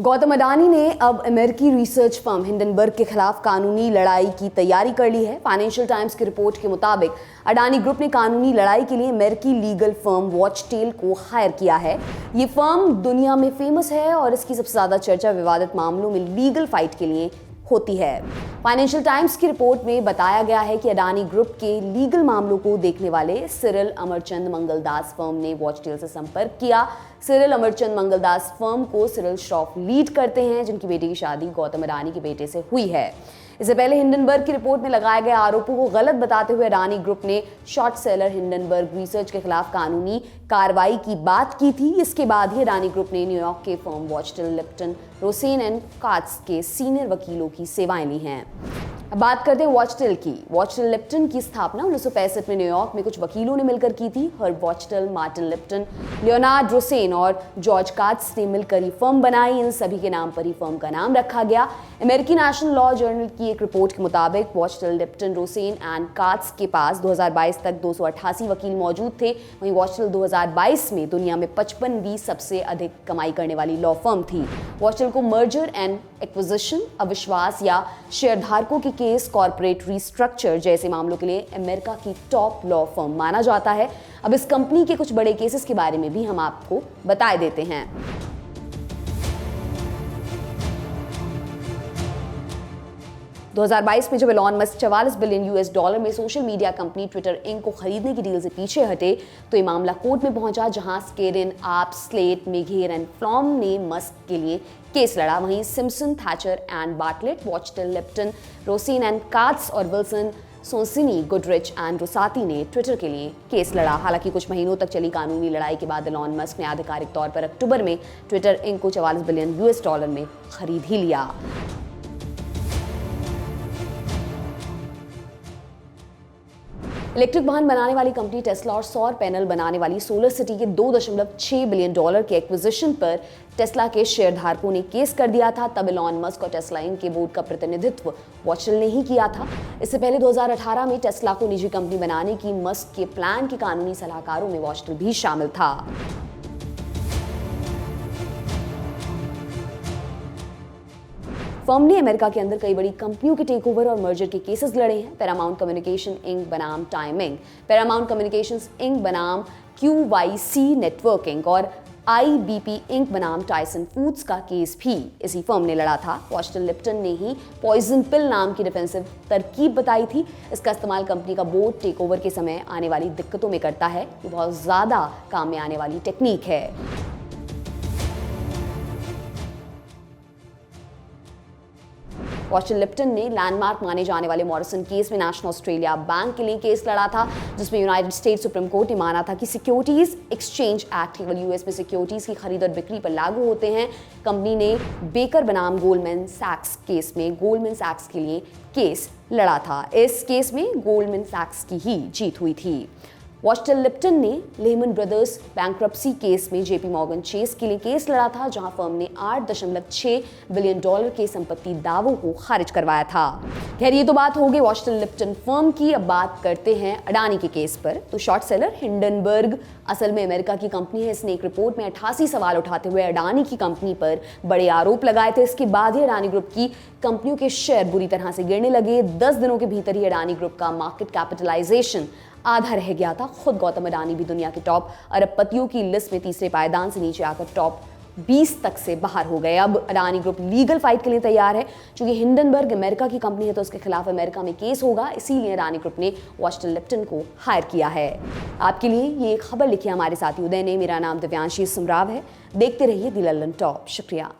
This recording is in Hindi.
गौतम अडानी ने अब अमेरिकी रिसर्च फर्म हिंडनबर्ग के खिलाफ कानूनी लड़ाई की तैयारी कर ली है। फाइनेंशियल टाइम्स की रिपोर्ट के मुताबिक अडानी ग्रुप ने कानूनी लड़ाई के लिए अमेरिकी लीगल फर्म वॉचटेल को हायर किया है। ये फर्म दुनिया में फेमस है और इसकी सबसे ज्यादा चर्चा विवादित मामलों में लीगल फाइट के लिए होती है। फाइनेंशियल टाइम्स की रिपोर्ट में बताया गया है कि अडानी ग्रुप के लीगल मामलों को देखने वाले सिरिल अमरचंद मंगलदास फर्म ने वॉचटेल से संपर्क किया। सिरिल अमरचंद मंगलदास फर्म को सिरिल श्रॉफ लीड करते हैं, जिनकी बेटी की शादी गौतम अडानी के बेटे से हुई है। इससे पहले हिंडनबर्ग की रिपोर्ट में लगाए गए आरोपों को गलत बताते हुए अडानी ग्रुप ने शॉर्ट सेलर हिंडनबर्ग रिसर्च के खिलाफ कानूनी कार्रवाई की बात की थी। इसके बाद ही अडानी ग्रुप ने न्यूयॉर्क के firm Wachtell Lipton Rosen and Katz के सीनियर वकीलों की सेवाएं ली हैं। अब बात करते हैं वॉचटेल की। वॉचटेल लिप्टन की स्थापना 1965 में न्यूयॉर्क में कुछ वकीलों ने मिलकर की थी। Herb Wachtell, Martin Lipton, Leonard Rosen और जॉर्ज काट्स ने मिलकर ये फर्म बनाई। इन सभी के नाम पर ही फर्म का नाम रखा गया। अमेरिकी नेशनल लॉ जर्नल की एक रिपोर्ट के मुताबिक वॉचटेल, लिप्टन, रोसेन एंड काट्स के पास 2022 तक 288 वकील मौजूद थे। वहीं वॉचटेल 2022 में दुनिया में 55वीं सबसे अधिक कमाई करने वाली लॉ फर्म थी। वॉचटेल को मर्जर एंड एक्विजिशन, अविश्वास या शेयरधारकों के केस, कॉर्पोरेट रिस्ट्रक्चर जैसे मामलों के लिए अमेरिका की टॉप लॉ फर्म माना जाता है। अब इस कंपनी के कुछ बड़े केसेस के बारे में भी हम आपको बता देते हैं। दो 2022 में जब Elon Musk 44 billion US dollar में social media company Twitter Inc को खरीदने की डील से पीछे हटे, तो ये मामला कोर्ट में पहुंचा, जहां स्केरिन, आप, स्लेट, मेघेर एंड फ्लॉम ने मस्क के लिए केस लड़ा। वहीं Simpson, Thacher and Bartlett, Wachtell, Lipton, Rosen and Katz और Wilson Sonsini, Goodrich and Rosati ने ट्विटर के लिए केस लड़ा। हालांकि कुछ महीनों तक चली कानूनी लड़ाई के बाद एलॉन मस्क ने आधिकारिक तौर पर अक्टूबर में ट्विटर इंक को 44 बिलियन यूएस डॉलर में खरीद ही लिया। इलेक्ट्रिक वाहन बनाने वाली कंपनी टेस्ला और सौर पैनल बनाने वाली सोलर सिटी के 2.6 बिलियन डॉलर के एक्विजिशन पर टेस्ला के शेयरधारकों ने केस कर दिया था। तब एलॉन मस्क और टेस्ला इंक के बोर्ड का प्रतिनिधित्व वॉचटेल ने ही किया था। इससे पहले 2018 में टेस्ला को निजी कंपनी बनाने की मस्क के प्लान के कानूनी सलाहकारों में वॉचटेल भी शामिल था। फर्म ने अमेरिका के अंदर कई बड़ी कंपनियों के टेकओवर और मर्जर के केसेस लड़े हैं। पैरामाउंट कम्युनिकेशन इंक बनाम Time Inc, Paramount communications Inc बनाम QYC नेटवर्किंग और IBP इंक बनाम टाइसन फूड्स का केस भी इसी फर्म ने लड़ा था। वॉचटेल लिप्टन ने ही पॉइजन पिल नाम की डिफेंसिव तरकीब बताई थी। इसका इस्तेमाल कंपनी का बोर्ड टेकओवर के समय आने वाली दिक्कतों में करता है। ये बहुत ज़्यादा काम में आने वाली टेक्निक है। वॉचटेल लिप्टन ने लैंडमार्क माने जाने वाले मॉरिसन केस में नेशनल ऑस्ट्रेलिया बैंक के लिए केस लड़ा था, जिसमें यूनाइटेड स्टेट्स सुप्रीम कोर्ट ने माना था कि सिक्योरिटीज एक्सचेंज एक्ट केवल यूएस में सिक्योरिटीज की खरीद और बिक्री पर लागू होते हैं। कंपनी ने बेकर बनाम गोल्डमैन सैक्स केस में गोल्डमैन सैक्स के लिए केस लड़ा था। इस केस में गोल्डमैन सैक्स की ही जीत हुई थी। वॉचटेल लिप्टन ने लेहमन ब्रदर्स बैंक्रप्सी केस में जेपी मॉर्गन चेस के लिए केस लड़ा था, जहां फर्म ने 8.6 बिलियन डॉलर के संपत्ति दावों को खारिज करवाया था। खैर, ये तो बात हो गई वॉचटेल लिप्टन फर्म की। अब बात करते हैं अडानी के केस पर। तो शॉर्ट सेलर हिंडनबर्ग असल में अमेरिका की कंपनी है। इसने एक रिपोर्ट में 88 सवाल उठाते हुए अडानी की कंपनी पर बड़े आरोप लगाए थे। इसके बाद ही अडानी ग्रुप की कंपनियों के शेयर बुरी तरह से गिरने लगे। 10 दिनों के भीतर ही अडानी ग्रुप का मार्केट कैपिटलाइजेशन आधा रह गया था। खुद गौतम अडानी भी दुनिया के टॉप अरबपतियों की लिस्ट में तीसरे पायदान से नीचे आकर टॉप 20 तक से बाहर हो गए। अब अडानी ग्रुप लीगल फाइट के लिए तैयार है। चूंकि हिंडनबर्ग अमेरिका की कंपनी है, तो उसके खिलाफ अमेरिका में केस होगा। इसीलिए अडानी ग्रुप ने वॉचटेल लिप्टन को हायर किया है। आपके लिए ये खबर लिखी हमारे साथी उदय ने। मेरा नाम दिव्यांशी सुमराव है। देखते रहिए दी लंदन टॉप। शुक्रिया।